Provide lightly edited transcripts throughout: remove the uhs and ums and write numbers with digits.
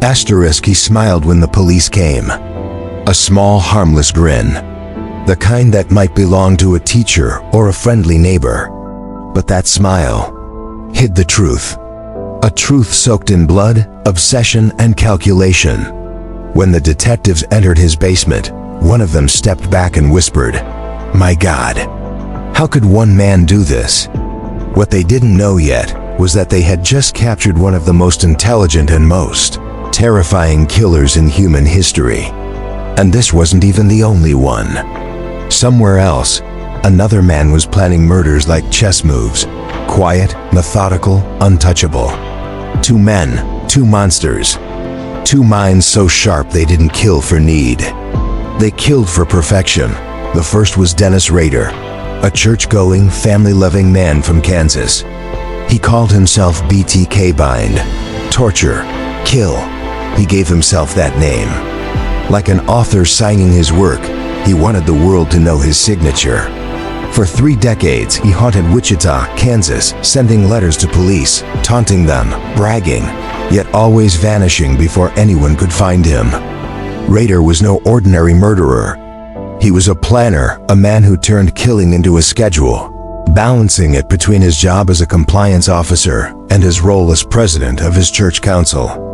He smiled when the police came. A small, harmless grin. The kind that might belong to a teacher or a friendly neighbor. But that smile hid the truth. A truth soaked in blood, obsession, and calculation. When the detectives entered his basement, one of them stepped back and whispered, "My God, how could one man do this?" What they didn't know yet was that they had just captured one of the most intelligent and most terrifying killers in human history. And this wasn't even the only one. Somewhere else, another man was planning murders like chess moves. Quiet, methodical, untouchable. Two men, two monsters. Two minds so sharp they didn't kill for need. They killed for perfection. The first was Dennis Rader, a church-going, family-loving man from Kansas. He called himself BTK Bind. Torture, kill. He gave himself that name. Like an author signing his work, he wanted the world to know his signature. For 3 decades, he haunted Wichita, Kansas, sending letters to police, taunting them, bragging, yet always vanishing before anyone could find him. Rader was no ordinary murderer. He was a planner, a man who turned killing into a schedule, balancing it between his job as a compliance officer and his role as president of his church council.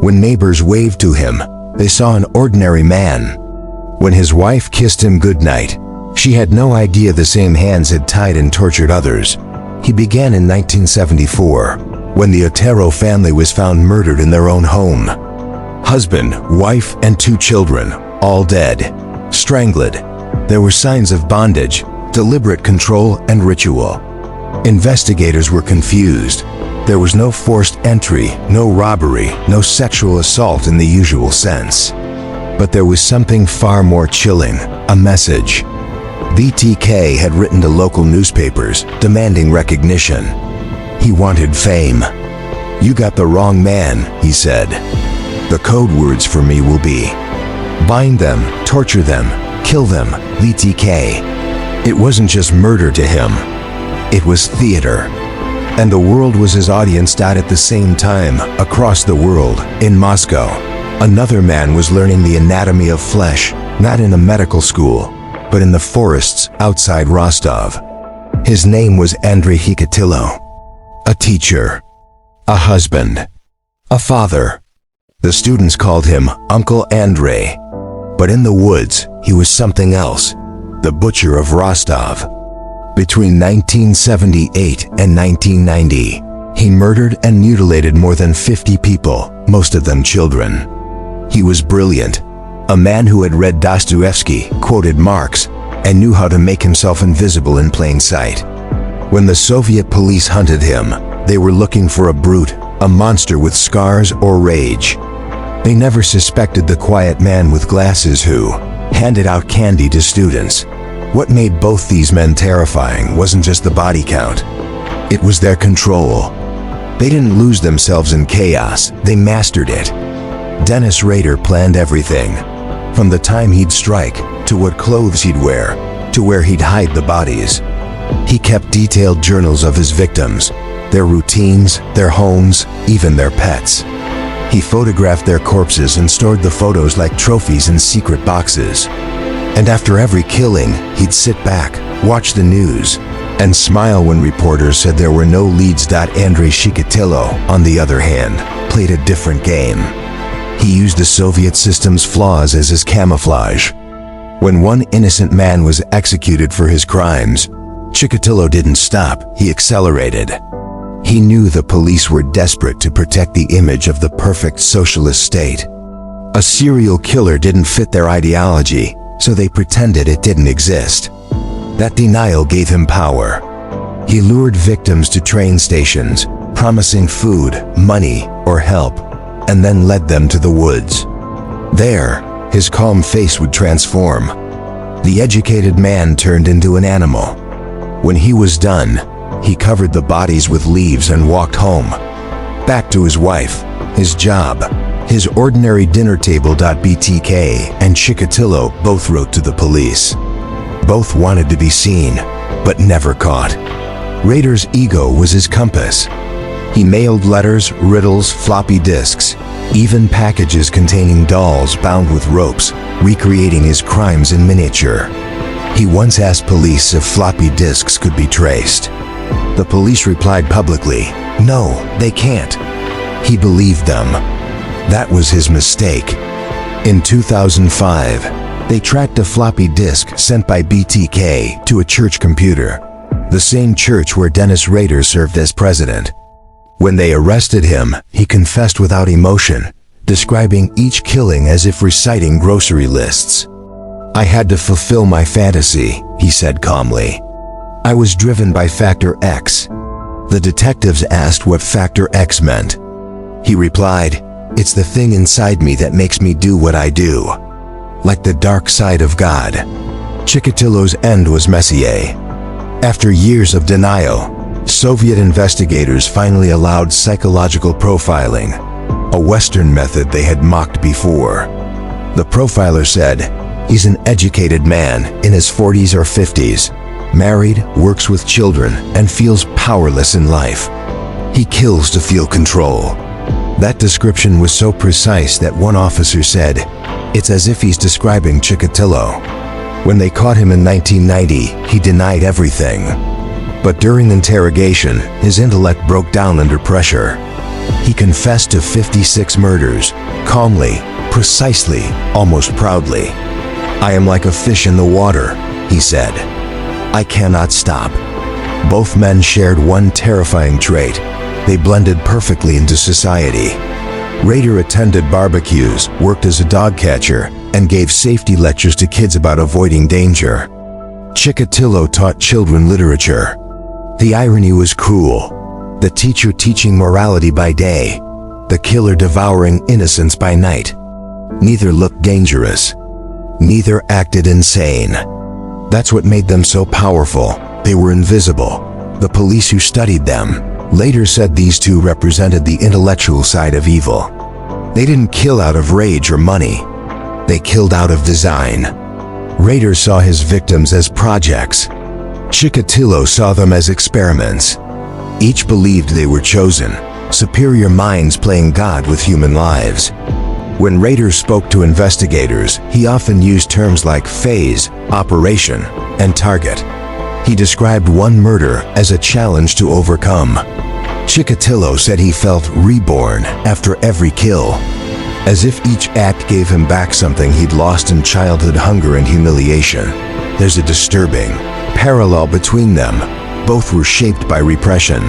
When neighbors waved to him, they saw an ordinary man. When his wife kissed him goodnight, she had no idea the same hands had tied and tortured others. He began in 1974, when the Otero family was found murdered in their own home. Husband, wife, and 2 children, all dead, strangled. There were signs of bondage, deliberate control, and ritual. Investigators were confused. There was no forced entry, no robbery, no sexual assault in the usual sense. But there was something far more chilling, a message. BTK had written to local newspapers, demanding recognition. He wanted fame. "You got the wrong man," he said. "The code words for me will be, bind them, torture them, kill them, BTK." It wasn't just murder to him. It was theater. And the world was his audience. At the same time, across the world, in Moscow, another man was learning the anatomy of flesh, not in a medical school, but in the forests outside Rostov. His name was Andrei Chikatilo. A teacher, a husband, a father. The students called him Uncle Andrei. But in the woods, he was something else, the Butcher of Rostov. Between 1978 and 1990, he murdered and mutilated more than 50 people, most of them children. He was brilliant, a man who had read Dostoevsky, quoted Marx, and knew how to make himself invisible in plain sight. When the Soviet police hunted him, they were looking for a brute, a monster with scars or rage. They never suspected the quiet man with glasses who handed out candy to students. What made both these men terrifying wasn't just the body count. It was their control. They didn't lose themselves in chaos, they mastered it. Dennis Rader planned everything, from the time he'd strike, to what clothes he'd wear, to where he'd hide the bodies. He kept detailed journals of his victims, their routines, their homes, even their pets. He photographed their corpses and stored the photos like trophies in secret boxes. And after every killing, he'd sit back, watch the news, and smile when reporters said there were no leads. Andrei Chikatilo, on the other hand, played a different game. He used the Soviet system's flaws as his camouflage. When one innocent man was executed for his crimes, Chikatilo didn't stop, he accelerated. He knew the police were desperate to protect the image of the perfect socialist state. A serial killer didn't fit their ideology, so they pretended it didn't exist. That denial gave him power. He lured victims to train stations, promising food, money, or help, and then led them to the woods. There, his calm face would transform. The educated man turned into an animal. When he was done, he covered the bodies with leaves and walked home. Back to his wife, his job, his ordinary dinner table. BTK and Chikatilo both wrote to the police. Both wanted to be seen, but never caught. Rader's ego was his compass. He mailed letters, riddles, floppy disks, even packages containing dolls bound with ropes, recreating his crimes in miniature. He once asked police if floppy disks could be traced. The police replied publicly, "No, they can't." He believed them. That was his mistake. In 2005, they tracked a floppy disk sent by BTK to a church computer, the same church where Dennis Rader served as president. When they arrested him, he confessed without emotion, describing each killing as if reciting grocery lists. "I had to fulfill my fantasy," he said calmly. "I was driven by Factor X." The detectives asked what Factor X meant. He replied, "It's the thing inside me that makes me do what I do. Like the dark side of God." Chikatilo's end was Messier. After years of denial, Soviet investigators finally allowed psychological profiling, a Western method they had mocked before. The profiler said, "He's an educated man in his 40s or 50s, married, works with children, and feels powerless in life. He kills to feel control." That description was so precise that one officer said, "It's as if he's describing Chikatilo." When they caught him in 1990, he denied everything. But during interrogation, his intellect broke down under pressure. He confessed to 56 murders, calmly, precisely, almost proudly. "I am like a fish in the water," he said. "I cannot stop." Both men shared one terrifying trait. They blended perfectly into society. Rader attended barbecues, worked as a dog catcher, and gave safety lectures to kids about avoiding danger. Chikatilo taught children literature. The irony was cruel. The teacher teaching morality by day, the killer devouring innocence by night. Neither looked dangerous. Neither acted insane. That's what made them so powerful. They were invisible. The police who studied them later said these two represented the intellectual side of evil. They didn't kill out of rage or money. They killed out of design. Rader saw his victims as projects. Chikatilo saw them as experiments. Each believed they were chosen, superior minds playing God with human lives. When Rader spoke to investigators, he often used terms like phase, operation, and target. He described one murder as a challenge to overcome. Chikatilo said he felt reborn after every kill, as if each act gave him back something he'd lost in childhood hunger and humiliation. There's a disturbing parallel between them. Both were shaped by repression.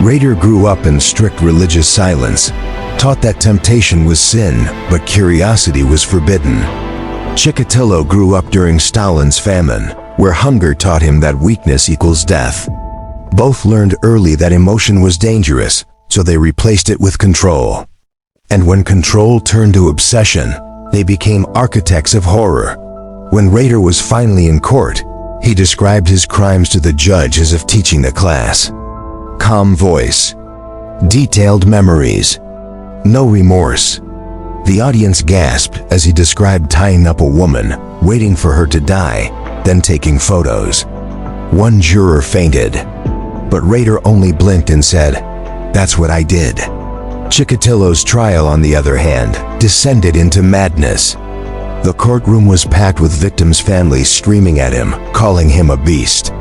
Rader grew up in strict religious silence, taught that temptation was sin, but curiosity was forbidden. Chikatilo grew up during Stalin's famine, where hunger taught him that weakness equals death. Both learned early that emotion was dangerous, so they replaced it with control. And when control turned to obsession, they became architects of horror. When Rader was finally in court, he described his crimes to the judge as if teaching a class. Calm voice, detailed memories, no remorse. The audience gasped as he described tying up a woman, waiting for her to die, then taking photos. One juror fainted, but Rader only blinked and said, "That's what I did." Chikatilo's trial, on the other hand, descended into madness. The courtroom was packed with victims' families screaming at him, calling him a beast.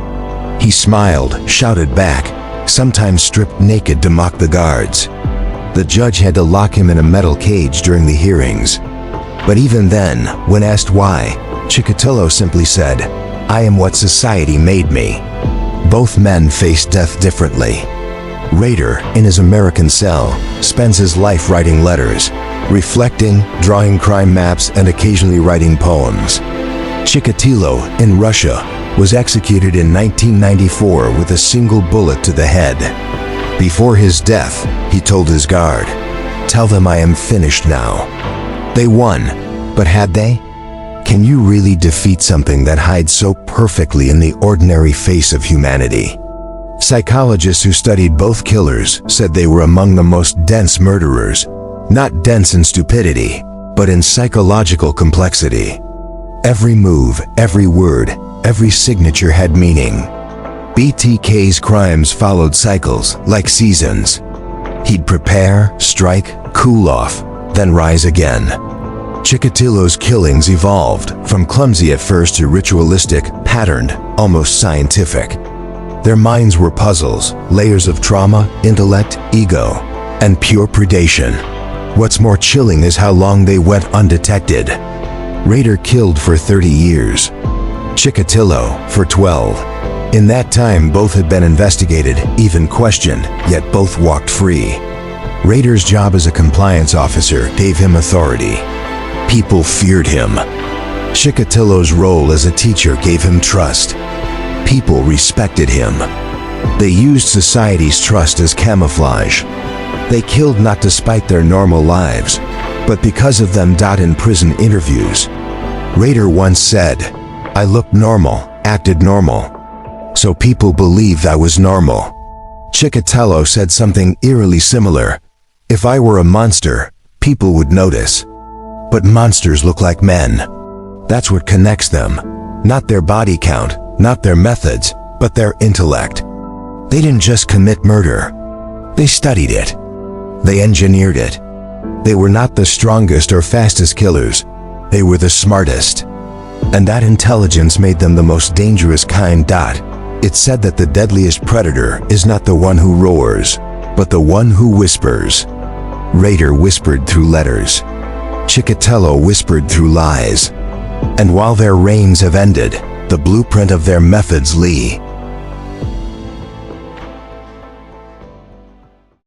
He smiled, shouted back, sometimes stripped naked to mock the guards. The judge had to lock him in a metal cage during the hearings. But even then, when asked why, Chikatilo simply said, "I am what society made me." Both men faced death differently. Rader, in his American cell, spends his life writing letters, reflecting, drawing crime maps, and occasionally writing poems. Chikatilo, in Russia, was executed in 1994 with a single bullet to the head. Before his death, he told his guard, "Tell them I am finished now." They won, but had they? Can you really defeat something that hides so perfectly in the ordinary face of humanity? Psychologists who studied both killers said they were among the most dense murderers, not dense in stupidity, but in psychological complexity. Every move, every word, every signature had meaning. BTK's crimes followed cycles, like seasons. He'd prepare, strike, cool off, then rise again. Chikatilo's killings evolved from clumsy at first to ritualistic, patterned, almost scientific. Their minds were puzzles, layers of trauma, intellect, ego, and pure predation. What's more chilling is how long they went undetected. Rader killed for 30 years. Chikatilo for 12. In that time, both had been investigated, even questioned, yet both walked free. Rader's job as a compliance officer gave him authority. People feared him. Chikatilo's role as a teacher gave him trust. People respected him. They used society's trust as camouflage. They killed not to spite their normal lives, but because of them. In prison interviews, Rader once said, "I looked normal, acted normal, so people believed I was normal." Chikatilo said something eerily similar. "If I were a monster, people would notice. But monsters look like men." That's what connects them. Not their body count, not their methods, but their intellect. They didn't just commit murder. They studied it. They engineered it. They were not the strongest or fastest killers. They were the smartest. And that intelligence made them the most dangerous kind. It's said that the deadliest predator is not the one who roars, but the one who whispers. Rader whispered through letters. Chikatilo whispered through lies. And while their reigns have ended, the blueprint of their methods